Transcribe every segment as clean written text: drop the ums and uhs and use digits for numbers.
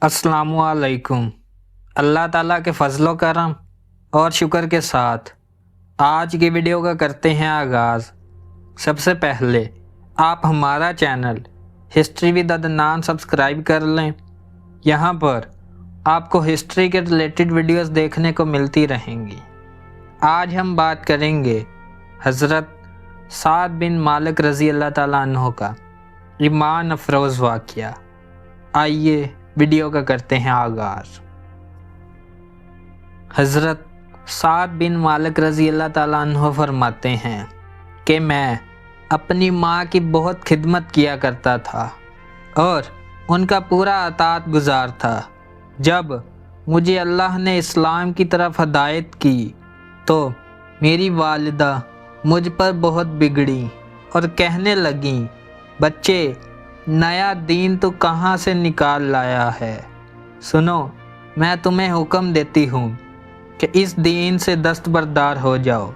अस्सलामु अलैकुम। अल्लाह ताला के फजल व करम और शुक्र के साथ आज की वीडियो का करते हैं आगाज़। सबसे पहले आप हमारा channel history with Adnan subscribe कर लें। यहाँ पर आपको हिस्ट्री के रिलेटेड वीडियोस देखने को मिलती रहेंगी। आज हम बात करेंगे हज़रत साद बिन मालिक रज़ी अल्लाह ताला अन्हो का ईमान अफरोज़ वाक़या। आइए वीडियो का करते हैं आगाज़। हज़रत साद बिन मालिक रज़ी अल्लाह ताला अन्हो फरमाते हैं कि मैं अपनी माँ की बहुत खिदमत किया करता था और उनका पूरा अतात गुजार था। जब मुझे अल्लाह ने इस्लाम की तरफ हदायत की तो मेरी वालिदा मुझ पर बहुत बिगड़ी और कहने लगी, बच्चे नया दीन तो कहाँ से निकाल लाया है। सुनो, मैं तुम्हें हुक्म देती हूँ कि इस दीन से दस्तबरदार हो जाओ,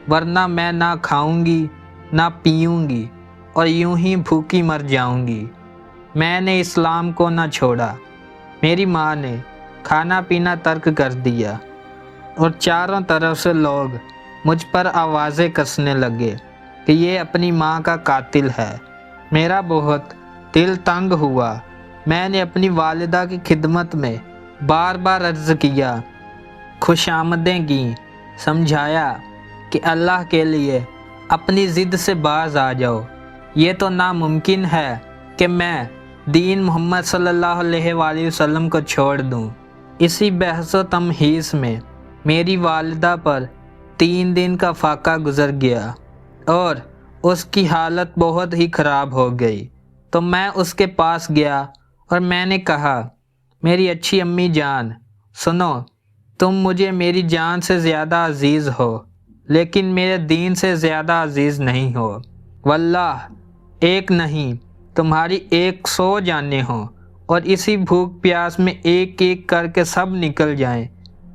वरना मैं ना खाऊंगी ना पीऊंगी और यूं ही भूखी मर जाऊंगी। मैंने इस्लाम को ना छोड़ा। मेरी माँ ने खाना पीना तर्क कर दिया और चारों तरफ से लोग मुझ पर आवाज़ें कसने लगे कि ये अपनी माँ का कातिल है। मेरा बहुत दिल तंग हुआ। मैंने अपनी वालिदा की खिदमत में बार बार अर्ज़ किया, खुशामदें की, समझाया कि अल्लाह के लिए अपनी ज़िद से बाज आ जाओ। ये तो नामुमकिन है कि मैं दीन मोहम्मद सल्लल्लाहु अलैहि वसल्लम को छोड़ दूँ। इसी बहस व तमहीस में मेरी वालिदा पर 3 दिन का फाका गुज़र गया और उसकी हालत बहुत ही ख़राब हो गई। तो मैं उसके पास गया और मैंने कहा, मेरी अच्छी अम्मी जान, सुनो, तुम मुझे मेरी जान से ज़्यादा अजीज़ हो लेकिन मेरे दीन से ज़्यादा अजीज़ नहीं हो। वल्लाह एक नहीं तुम्हारी 100 जानें हों और इसी भूख प्यास में एक एक करके सब निकल जाएं,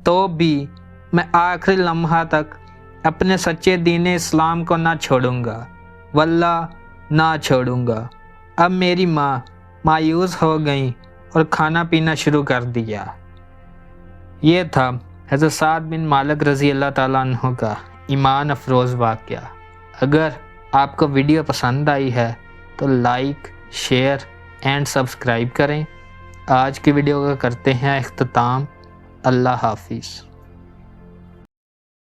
तो भी मैं आखिरी लम्हा तक अपने सच्चे दीन इस्लाम को ना छोड़ूंगा। वल्लाह ना छोड़ूंगा। अब मेरी माँ मायूस हो गई और खाना पीना शुरू कर दिया। ये था हज़रत साद बिन मालिक रज़ी अल्लाह ताला अन्हु का ईमान अफरोज़ वाक़या। अगर आपको वीडियो पसंद आई है तो लाइक, शेयर एंड सब्सक्राइब करें। आज की वीडियो का करते हैं इख्तिताम। अल्लाह हाफिज़।